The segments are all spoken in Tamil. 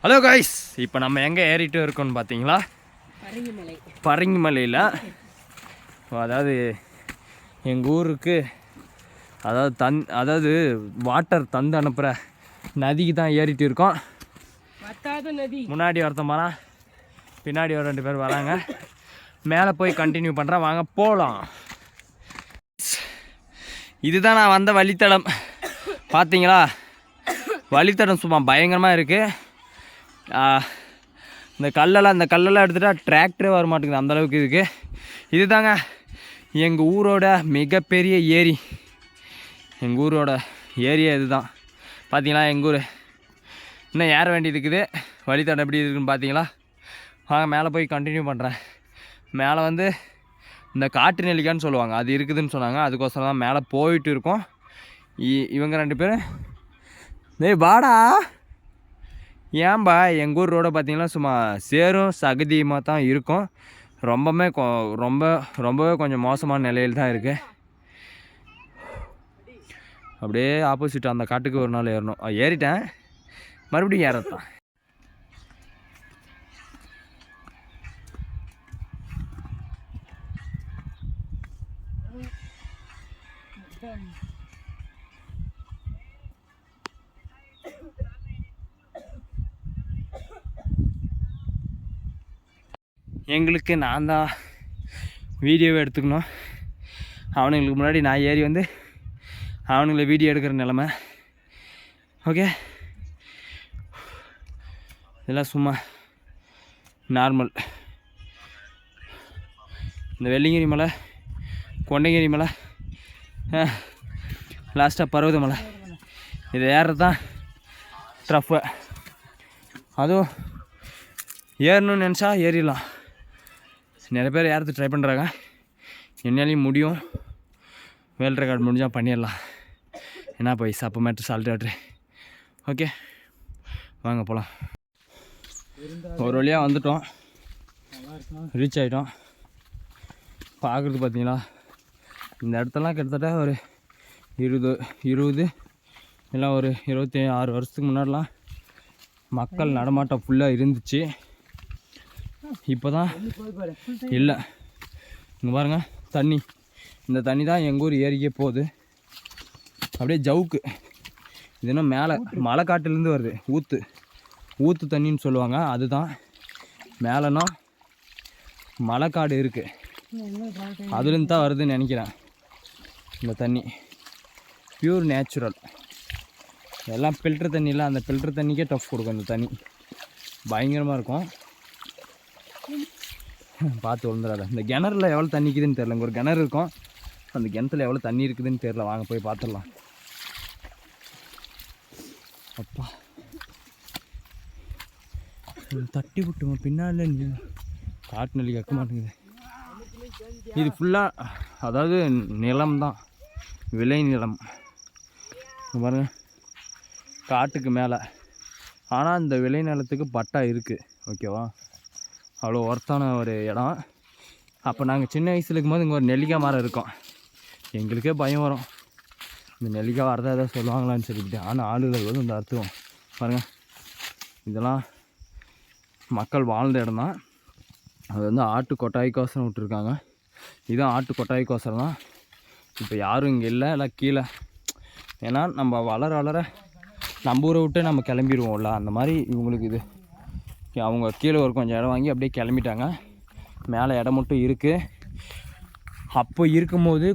ஹலோ கைஸ், இப்போ நம்ம எங்கே ஏறிட்டு இருக்கோம்னு பார்த்தீங்களா? பரங்கிமலையில். அதாவது எங்கள் ஊருக்கு அதாவது வாட்டர் தந்து அனுப்புகிற நதிக்கு தான் ஏறிட்டு இருக்கோம். முன்னாடி ஒருத்தன் போகிறான், பின்னாடி ஒரு 2 பேர் வராங்க. மேலே போய் கண்டினியூ பண்ணுறேன், வாங்க போகலாம். இதுதான் நான் வந்த வழித்தடம். பார்த்தீங்களா, வழித்தடம் சும்மா பயங்கரமாக இருக்குது. இந்த கல்லெல்லாம் எடுத்துகிட்டா டிராக்டரே வர மாட்டேங்குது, அந்தளவுக்கு இருக்குது. இது தாங்க எங்கள் ஊரோட மிகப்பெரிய ஏரி. எங்கள் ஊரோட ஏரியா இது தான். பார்த்தீங்களா, எங்கள் ஊர் இன்னும் ஏற வேண்டியது இருக்குது. வழித்தடம் எப்படி இருக்குதுன்னு பார்த்தீங்களா? வாங்க மேலே போய் கண்டினியூ பண்ணுறேன். மேலே வந்து இந்த காட்டு நெல்லிக்கான்னு சொல்லுவாங்க, அது இருக்குதுன்னு சொன்னாங்க. அதுக்கோசரம் தான் மேலே போயிட்டு இருக்கோம். இவங்க 2 பேரும் டேய் வாடா. ஏன்பா, எங்கள் ஊர் ரோடை பார்த்தீங்கன்னா சும்மா சேரும் சகதியுமாக தான் இருக்கும். ரொம்பவே கொஞ்சம் மோசமான நிலையில் தான் இருக்குது. அப்படியே ஆப்போசிட் அந்த காட்டுக்கு ஒரு நாள் ஏறணும். ஏறிட்டேன், மறுபடியும் ஏறத்தான். எங்களுக்கு நான் தான் வீடியோவை எடுத்துக்கணும். அவனுங்களுக்கு முன்னாடி நான் ஏறி வந்து அவனுங்களை வீடியோ எடுக்கிற நிலமை. ஓகே, இதெல்லாம் சும்மா நார்மல். இந்த வெள்ளிங்கிரி மலை, கொண்டைங்கிரி மலை, லாஸ்ட்டாக பர்வத மலை, இதை ஏறுறது தான் ட்ரஃப்பு. அதுவும் ஏறணும்னு நினச்சா ஏறிடலாம். நிறைய பேர் ஏறது ட்ரை பண்ணுறாங்க, என்னாலையும் முடியும். வேர்ல்ட் ரெக்கார்ட் முடிஞ்சால் பண்ணிடலாம். என்ன போய் சப்பு மேட்ரு சால்ட் வாட்ரு. ஓகே வாங்க போகலாம். ஒரு வழியாக வந்துட்டோம், ரீச் ஆகிட்டோம். பார்க்குறது பார்த்தீங்களா, இந்த இடத்தெல்லாம் கிட்டத்தட்ட ஒரு 20 இல்லை ஒரு 26 வருஷத்துக்கு முன்னாடிலாம் மக்கள் நடமாட்டம் ஃபுல்லாக இருந்துச்சு. இப்போ தான் இல்லை. இங்கே பாருங்கள் தண்ணி, இந்த தண்ணி தான் எங்கள் ஊர் ஏரிக்கே போகுது. அப்படியே ஜவுக்கு. இது இன்னும் மேலே மலை காட்டிலேருந்து வருது. ஊற்று தண்ணின்னு சொல்லுவாங்க. அதுதான் மேலேனா மலைக்காடு இருக்குது, அதுலேருந்து தான் வருதுன்னு நினைக்கிறேன். இந்த தண்ணி பியூர் நேச்சுரல். எல்லாம் ஃபில்ட்ரு தண்ணி இல்லை, அந்த ஃபில்ட்ரு தண்ணிக்கே டஃப் கொடுக்கும். இந்த தண்ணி பயங்கரமாக இருக்கும். பார்த்து விழுந்துடாத. இந்த கிணறுல எவ்வளோ தண்ணி இருக்குதுன்னு தெரில. இங்கே ஒரு கிணறு இருக்கும், அந்த கிணத்துல எவ்வளோ தண்ணி இருக்குதுன்னு தெரில. வாங்க போய் பார்த்துடலாம். அப்பா தட்டி விட்டுமா பின்னால, நீ காட்டு நெல்லி கேட்க மாட்டேங்குது. இது ஃபுல்லாக அதாவது நிலம் தான், விளை நிலம். பாருங்க, காட்டுக்கு மேலே. ஆனால் இந்த விளை நிலத்துக்கு பட்டா இருக்குது. ஓகேவா, அவ்வளோ ஒர்த்தான ஒரு இடம். அப்போ நாங்கள் சின்ன வயசில் இருக்கும்போது இங்கே ஒரு நெல்லிக்காய் மரம் இருக்கும். எங்களுக்கே பயம் வரும், இந்த நெல்லிக்காய் வரதா எதாவது சொல்லுவாங்களான்னு சொல்லிக்கிட்டு. ஆனால் ஆளுகள் வந்து இந்த அர்த்தம் பாருங்கள். இதெல்லாம் மக்கள் வாழ்ந்த இடம் தான். அது வந்து ஆட்டு கொட்டாய்க்கோசரம் விட்டுருக்காங்க. இதுதான் ஆட்டு கொட்டாய்க்கோசரம் தான். இப்போ யாரும் இங்கே இல்லை, எல்லாம் கீழே. ஏன்னா நம்ம வளர நம்ம ஊரை விட்டு நம்ம கிளம்பிடுவோம்ல, அந்த மாதிரி இவங்களுக்கு இது. அவங்க கீழே ஒரு கொஞ்சம் இடம் வாங்கி அப்படியே கிளம்பிட்டாங்க. மேலே இடம் மட்டும் இருக்குது. அப்போ இருக்கும்போது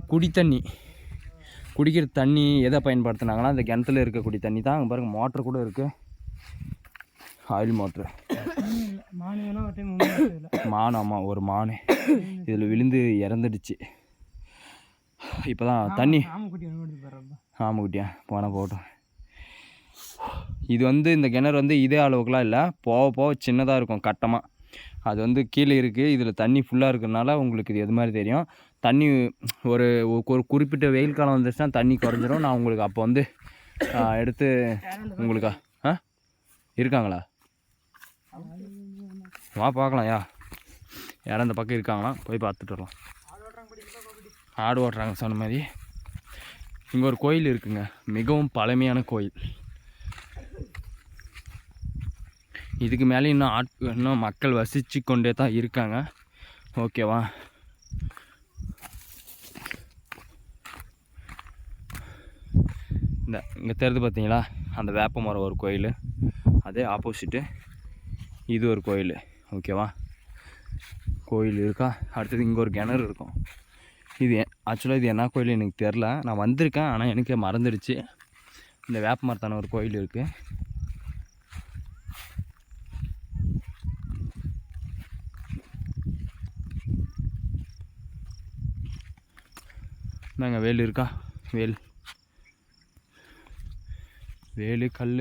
குடிக்கிற தண்ணி எதை பயன்படுத்தினாங்கன்னா அந்த கிணத்துல இருக்க குடி தண்ணி தான். அங்கே பாருங்கள் மோட்ரு கூட இருக்குது, ஆயில் மோட்ரு. மான், ஆமாம், ஒரு மான் இதில் விழுந்து இறந்துடுச்சு. இப்போ தான் தண்ணி. ஆமாக்குட்டியா, போனால் போகட்டும். இது வந்து இந்த கிணறு வந்து இதே அளவுக்குலாம் இல்லை, போக சின்னதாக இருக்கும் கட்டமாக. அது வந்து கீழே இருக்குது. இதில் தண்ணி ஃபுல்லாக இருக்கிறதுனால உங்களுக்கு இது எது மாதிரி தெரியும். தண்ணி ஒரு குறிப்பிட்ட வெயில் காலம் வந்துச்சுன்னா தண்ணி குறைஞ்சிரும். நான் உங்களுக்கு அப்போ வந்து எடுத்து உங்களுக்கு இருக்காங்களா வா பார்க்கலாம். யாரும் அந்த பக்கம் இருக்காங்களா, போய் பார்த்துட்டு வரலாம். ஆடு ஓட்டுறாங்க சொன்ன மாதிரி. இங்கே ஒரு கோயில் இருக்குங்க, மிகவும் பழமையான கோயில். இதுக்கு மேலே இன்னும் மக்கள் வசித்து கொண்டே தான் இருக்காங்க. ஓகேவா? இங்கே தெரிது பார்த்தீங்களா, அந்த வேப்ப மரம் ஒரு கோயில், அதே ஆப்போசிட்டு இது ஒரு கோயில். ஓகேவா? கோயில் இருக்கா. அடுத்தது இங்கே ஒரு கிணறு இருக்கும். இது ஆக்சுவலாக இது என்ன கோயில் எனக்கு தெரில, நான் வந்திருக்கேன் ஆனால் எனக்கு மறந்துடுச்சு. இந்த வேப்ப மரத்தான ஒரு கோயில் இருக்குது. நாங்க வேல் இருக்கா, வேலு கல்.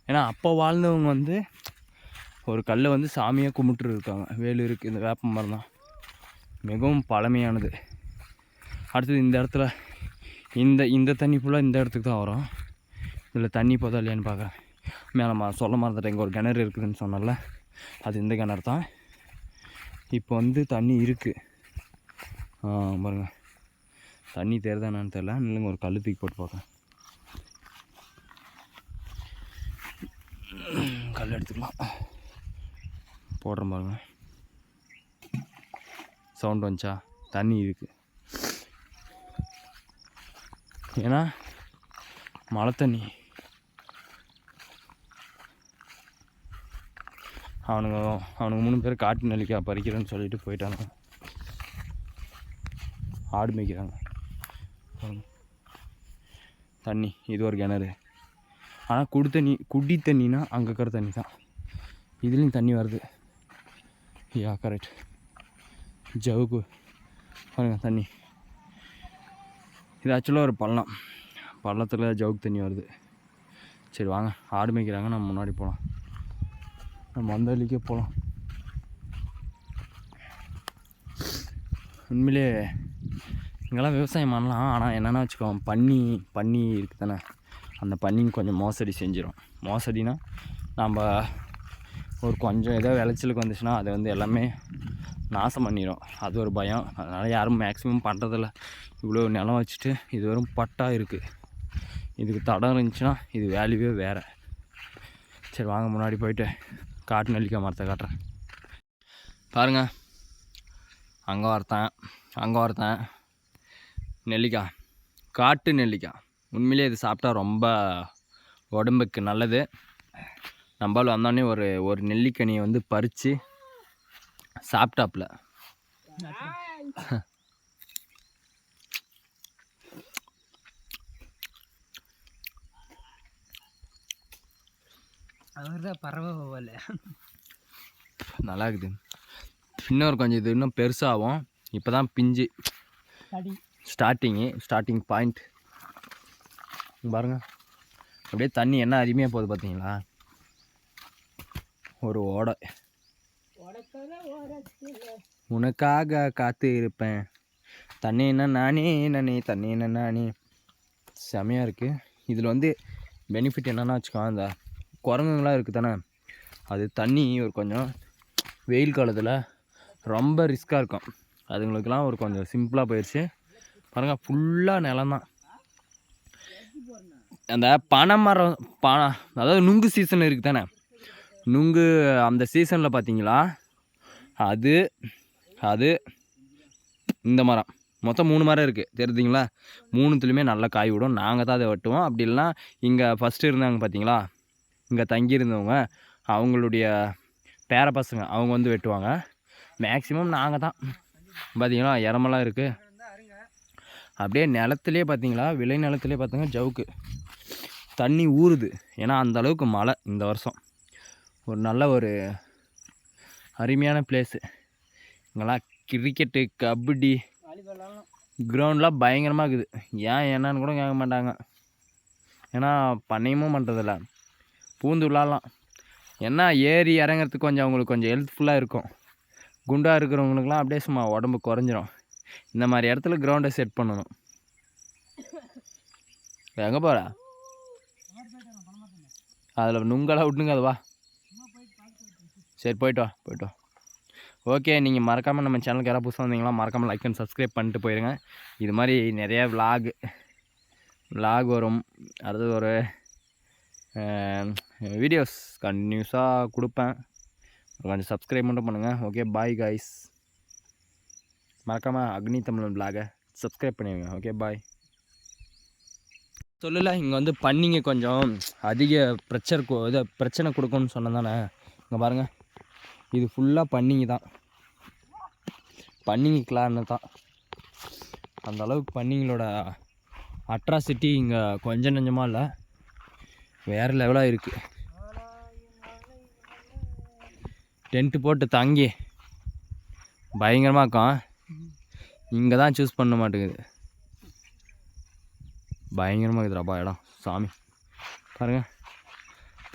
ஏன்னா அப்போ வாழ்ந்தவங்க வந்து ஒரு கல்லை வந்து சாமியாக கும்பிட்டு இருக்காங்க. வேலு இருக்குது. இந்த வேப்ப மரம் தான் மிகவும் பழமையானது. அடுத்தது இந்த இடத்துல இந்த தண்ணி ஃபுல்லாக இந்த இடத்துக்கு தான் வரும். இதில் தண்ணி போதா இல்லையான்னு பார்க்குறேன். மேலே சொல்ல மறந்துட்டேன், இங்கே ஒரு கிணறு இருக்குதுன்னு சொன்னால அது இந்த கிணறு தான். இப்போ வந்து தண்ணி இருக்குது. பாருங்கள், தண்ணி தெரிதானான்னு தெரில. இல்லைங்க, ஒரு கல் தூக்கி போட்டு பார்க்கேன். கல் எடுத்துக்கலாம், போடுறேன் பாருங்க. சவுண்ட் வந்துச்சா? தண்ணி இருக்குது. ஏன்னா மழை தண்ணி. அவனுங்க 3 பேர் காட்டு நெல்லிக்காய் பறிக்கிறேன்னு சொல்லிட்டு போயிட்டாங்க. ஆடு மேய்க்கிறாங்க. தண்ணி இது ஒரு கிணறு. ஆனால் குடி தண்ணினா அங்கே இருக்கிற தண்ணி தான். இதுலேயும் தண்ணி வருது. Yeah correct. ஜவுக்கு பாருங்க தண்ணி. இது ஆக்சுவலாக ஒரு பள்ளத்தில் ஜவுக்கு தண்ணி வருது. சரி வாங்க, ஆடு மேய்க்கிறாங்க, நம்ம முன்னாடி போகலாம். நம்ம அந்த வழிக்கே போகலாம். உண்மையிலே இங்கெல்லாம் விவசாயம் பண்ணலாம். ஆனால் என்னென்னா வச்சுக்கோங்க, பன்னி இருக்குது தானே, அந்த பன்னிங்க கொஞ்சம் மோசடி செஞ்சிடும். மோசடினா நம்ம ஒரு கொஞ்சம் ஏதோ விளைச்சலுக்கு வந்துச்சுன்னா அதை வந்து எல்லாமே நாசம் பண்ணிடும். அது ஒரு பயம். அதனால் யாரும் மேக்ஸிமம் பண்ணுறதில்ல. இவ்வளோ நிலம் வச்சுட்டு இது வெறும் பட்டா இருக்குது. இதுக்கு தடம் இருந்துச்சுன்னா இது வேல்யூவே வேறு. சரி வாங்க, முன்னாடி போயிட்டு காட்டு நெல்லிக்காய் மரத்தை காட்டுறேன். பாருங்கள், அங்கே ஒருத்தன் நெல்லிக்காய், காட்டு நெல்லிக்காய். உண்மையிலே இது சாப்பிட்டா ரொம்ப உடம்புக்கு நல்லது. நம்மளால் வந்தோடனே ஒரு நெல்லிக்கனியை வந்து பறித்து சாப்பிட்டாப்புல. நல்லா இருக்குது. இன்னொரு கொஞ்சம் இது இன்னும் பெருசாகும். இப்போ தான் பிஞ்சு ஸ்டார்டிங் பாயிண்ட். பாருங்கள், அப்படியே தண்ணி என்ன அருமையாக போகுது பார்த்தீங்களா. ஒரு ஓடை. உனக்காக காத்து இருப்பேன், தண்ணி என்ன நானே. செமையாக இருக்குது. இதில் வந்து பெனிஃபிட் என்னென்னா வச்சுக்கோங்க, அந்த குரங்குங்களாம் இருக்குது தானே, அது தண்ணி ஒரு கொஞ்சம் வெயில் காலத்தில் ரொம்ப ரிஸ்க்காக இருக்கும். அதுங்களுக்கெல்லாம் ஒரு கொஞ்சம் சிம்பிளாக போயிடுச்சு. பாருங்கள், ஃபுல்லாக நிலம்தான். அந்த பனைமரம் அதாவது நுங்கு சீசன் இருக்குது தானே, நுங்கு அந்த சீசனில் பார்த்தீங்களா, அது இந்த மரம் மொத்தம் 3 மரம் இருக்குது தெரியுதுங்களா. 3துலேயுமே நல்லா காய் விடும். நாங்கள் தான் அதை வெட்டுவோம். அப்படி இல்லைனா இங்கே ஃபஸ்ட்டு இருந்தாங்க பார்த்தீங்களா, இங்கே தங்கியிருந்தவங்க, அவங்களுடைய பேர பசங்க அவங்க வந்து வெட்டுவாங்க. மேக்ஸிமம் நாங்கள் தான். பார்த்தீங்களா இடமெல்லாம் இருக்குது. அப்படியே நிலத்துலேயே பார்த்தீங்களா, விளை நிலத்துலேயே பார்த்தீங்கன்னா ஜவுக்கு தண்ணி ஊறுது. ஏன்னா அந்தளவுக்கு மழை இந்த வருஷம். ஒரு நல்ல ஒரு அருமையான பிளேஸு. இங்கெல்லாம் கிரிக்கெட்டு, கபடி கிரவுண்ட்லாம் பயங்கரமாக இருக்குது. என்னன்னு கூட கேட்க மாட்டாங்க. ஏன்னா பண்ணையமும் பண்ணுறதில்ல, பூந்து விளாட்லாம். என்ன ஏறி இறங்கிறதுக்கு கொஞ்சம் அவங்களுக்கு கொஞ்சம் ஹெல்ப்ஃபுல்லாக இருக்கும். குண்டாக இருக்கிறவங்களுக்குலாம் அப்படியே சும்மா உடம்பு குறைஞ்சிரும். இந்த மாதிரி இடத்துல கிரவுண்டை செட் பண்ணணும். எங்கே போகிற? அதில் நுங்கெல்லாம் விட்டுங்க, அது வா. சரி போய்ட்டு வா. ஓகே, நீங்கள் மறக்காமல் நம்ம சேனலுக்கு யாராவது புதுசாக வந்தீங்களா, மறக்காமல் லைக் அண்ட் சப்ஸ்கிரைப் பண்ணிட்டு போயிடுங்க. இது மாதிரி நிறையா விலாக் வரும். அடுத்தது ஒரு வீடியோஸ் கண்டினியூஸாக கொடுப்பேன். கொஞ்சம் சப்ஸ்கிரைப் மட்டும் பண்ணுங்கள். Okay bye guys. மறக்காமல் அக்னி தமிழன் பிளாகை சப்ஸ்கிரைப் பண்ணிடுங்க. Okay bye. சொல்லலை இங்கே வந்து பன்னிங்க கொஞ்சம் அதிக பிரச்சனை கொடுக்கும்னு சொன்னதானே. இங்கே பாருங்கள், இது ஃபுல்லாக பன்னிங்க தான், பன்னிங்க கிளான்னு தான். அந்த அளவுக்கு பன்னிங்களோட அட்ராசிட்டி இங்கே கொஞ்சம் நஞ்சமாக இல்லை, வேறு லெவலாக இருக்குது. டென்ட்டு போட்டு தங்கி பயங்கரமாக இருக்கும். இங்கே தான் சூஸ் பண்ண மாட்டேங்குது, பயங்கரமாக இருக்குதுப்பா இடம். சாமி பாருங்கள்,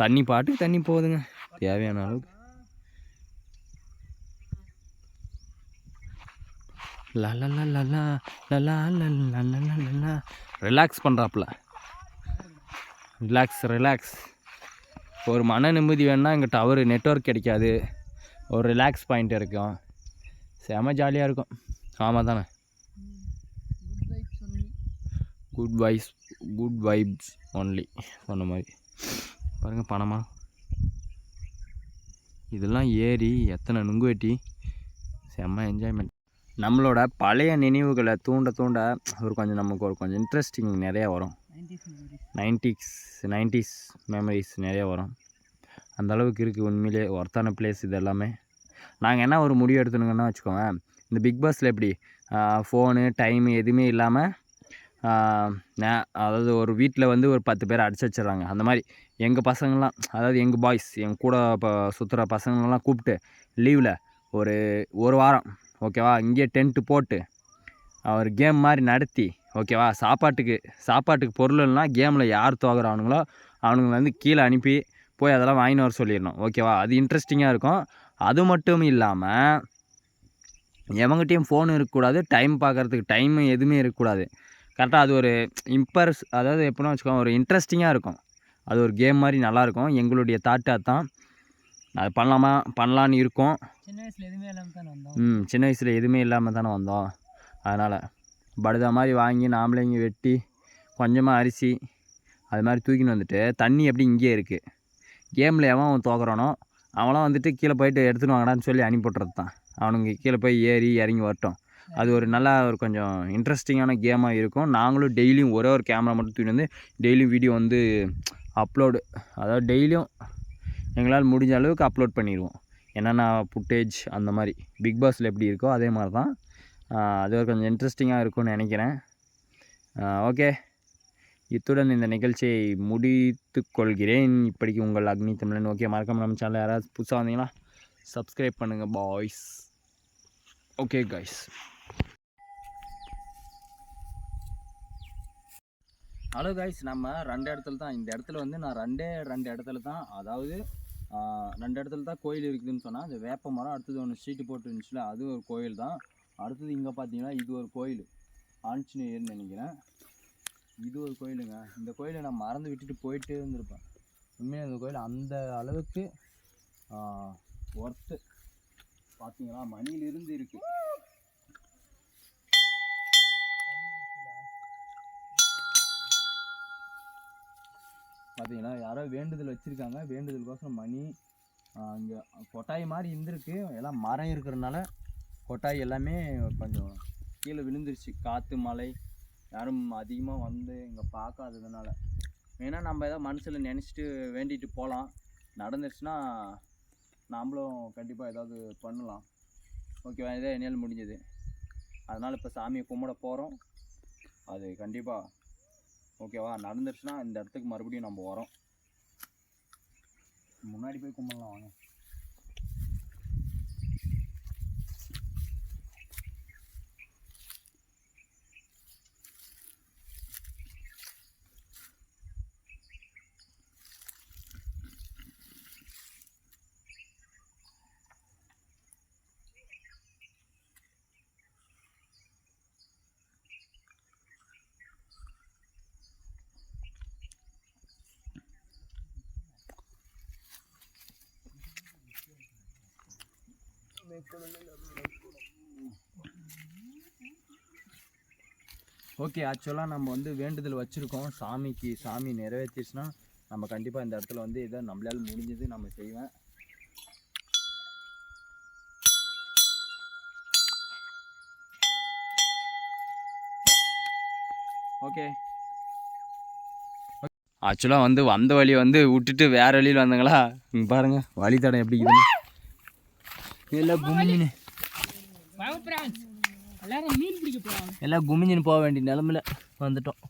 தண்ணி பாட்டுக்கு தண்ணி போகுதுங்க தேவையான அளவுக்கு. ரிலாக்ஸ் பண்ணுறாப்புல, ரிலாக்ஸ். ஒரு மன நிம்மதி வேணுன்னா இங்கே டவரு நெட்வொர்க் கிடைக்காது, ஒரு ரிலாக்ஸ் பாயிண்ட் இருக்கும், செம ஜாலியாக இருக்கும். ஆமாம் தானே, குட் வைப்ஸ் ஒன்லி சொன்ன மாதிரி. பாருங்கள் பணமா, இதெல்லாம் ஏறி எத்தனை நுங்கு வெட்டி செம்ம என்ஜாய்மெண்ட். நம்மளோட பழைய நினைவுகளை தூண்ட நமக்கு ஒரு கொஞ்சம் இன்ட்ரெஸ்டிங் நிறையா வரும். 90s மெமரிஸ் நிறையா வரும். அந்த அளவுக்கு இருக்குது உண்மையிலே ஒர்த்தான பிளேஸ் இது எல்லாமே. நாங்கள் என்ன ஒரு முடிவு எடுத்துனுங்கன்னா வச்சுக்கோங்க, இந்த பிக் பாஸில் எப்படி ஃபோனு டைமு எதுவுமே இல்லாமல், அதாவது ஒரு வீட்டில் வந்து ஒரு 10 பேர் அடிச்சு வச்சிடறாங்க. அந்த மாதிரி எங்கள் பசங்கள்லாம், அதாவது எங்கள் பாய்ஸ், எங்கள் கூட இப்போ சுற்றுற பசங்களெலாம் கூப்பிட்டு லீவில் ஒரு வாரம் ஓகேவா, இங்கேயே டென்ட்டு போட்டு ஒரு கேம் மாதிரி நடத்தி ஓகேவா, சாப்பாட்டுக்கு பொருள் இல்லைனா கேமில் யார் தோகுறானுங்களோ அவனுங்களை வந்து கீழே அனுப்பி போய் அதெல்லாம் வாங்கின்னு வர சொல்லிடணும். ஓகேவா, அது இன்ட்ரெஸ்டிங்காக இருக்கும். அது மட்டும் இல்லாமல் எவங்கிட்டையும் ஃபோன் இருக்கக்கூடாது, டைம் பார்க்குறதுக்கு டைம் எதுவுமே இருக்கக்கூடாது. கரெக்டாக அது ஒரு அதாவது எப்படின்னா வச்சுக்கோங்க, ஒரு இன்ட்ரெஸ்டிங்காக இருக்கும். அது ஒரு கேம் மாதிரி நல்லாயிருக்கும். எங்களுடைய தாட்டு அதுதான். அது பண்ணலான்னு இருக்கோம். சின்ன வயசில் எதுவுமே இல்லாமல் தானே வந்தோம். அதனால் படுதா மாதிரி வாங்கி நாமளே இங்கே வெட்டி கொஞ்சமாக அரிசி அது மாதிரி தூக்கின்னு வந்துட்டு, தண்ணி எப்படி இங்கேயே இருக்குது, கேமில் அவன் தோக்குறானோ அவனாம் வந்துட்டு கீழே போயிட்டு எடுத்துன்னு வாங்கடான்னு சொல்லி அனுப்பிவிட்றது தான். அவனுங்க கீழே போய் ஏறி இறங்கி வரட்டும். அது ஒரு நல்லா ஒரு கொஞ்சம் இன்ட்ரெஸ்டிங்கான கேமாக இருக்கும். நாங்களும் டெய்லியும் ஒரே ஒரு கேமரா மட்டும் தூக்கிட்டு வந்து டெய்லியும் வீடியோ வந்து அப்லோடு, அதாவது டெய்லியும் எங்களால் முடிஞ்ச அளவுக்கு அப்லோட் பண்ணிடுவோம். என்னென்ன ஃபுட்டேஜ் அந்த மாதிரி பிக் பாஸில் எப்படி இருக்கோ அதே மாதிரி தான். அது ஒரு கொஞ்சம் இன்ட்ரெஸ்டிங்காக இருக்கும்னு நினைக்கிறேன். ஓகே, இத்துடன் இந்த நிகழ்ச்சியை முடித்து கொள்கிறேன். இப்படிக்கு உங்கள் அக்னி தமிழன். ஓகே, மறக்காமல் நம்ம சேனலில் யாராவது புதுசாக வந்தீங்கன்னா சப்ஸ்கிரைப் பண்ணுங்கள் boys. Okay guys. Hello guys, நம்ம 2 இடத்துல தான், இந்த இடத்துல வந்து நான் ரெண்டு இடத்துல தான், அதாவது 2 இடத்துல தான் கோயில் இருக்குதுன்னு சொன்னால், அது வேப்ப மரம், அடுத்தது ஒன்று ஷீட்டு போட்டு இருந்துச்சுல அது ஒரு கோயில் தான். அடுத்தது இங்கே பார்த்தீங்கன்னா இது ஒரு கோயில், ஆஞ்சநேயர்னு நினைக்கிறேன். இது ஒரு கோயிலுங்க. இந்த கோயிலை நான் மறந்து விட்டுட்டு போயிட்டே இருந்திருப்பேன். உண்மையாக இந்த கோயில் அந்த அளவுக்கு ஒர்த்து. பார்த்தீங்களா, மணியிலிருந்து இருக்குது. பார்த்தீங்களா, யாரோ வேண்டுதல் வச்சுருக்காங்க. வேண்டுதலுக்கோசரம் மணி இங்கே கொட்டாய் மாதிரி இருந்திருக்கு. எல்லாம் மரம் இருக்கிறதுனால கொட்டாய் எல்லாமே கொஞ்சம் கீழே விழுந்துருச்சு. காற்று மழை யாரும் அதிகமாக வந்து இங்கே பார்க்காததுனால. ஏன்னா நம்ம ஏதோ மனசில் நினச்சிட்டு வேண்டிட்டு போகலாம், நடந்துருச்சுன்னா நாம்ளும் கண்டிப்பாக ஏதாவது பண்ணலாம். ஓகேவா, இதே என்னால் முடிஞ்சது. அதனால் இப்போ சாமியை கும்பிட போகிறோம். அது கண்டிப்பாக ஓகேவா நடந்துருச்சுன்னா இந்த இடத்துக்கு மறுபடியும் நம்ம வரோம். முன்னாடி போய் கும்பிடலாம் வாங்க. ஓகே, ஆக்சுவலாக நம்ம வந்து வேண்டுதல் வச்சுருக்கோம் சாமிக்கு. சாமி நிறைவேற்றிச்சுன்னா நம்ம கண்டிப்பாக இந்த இடத்துல வந்து இதை நம்மளால் முடிஞ்சது நம்ம செய்வேன். ஓகே. ஆக்சுவலாக வந்து வந்த வழி வந்து விட்டுட்டு வேறு வழியில் வந்தாங்களா, இங்கே பாருங்கள் வழி தடம் எப்படி இருக்குதுன்னு. எல்லாம் குமிஞ்சின்னு எல்லாம் குமிஞ்சின்னு போக வேண்டிய நிலமையில வந்துட்டோம்.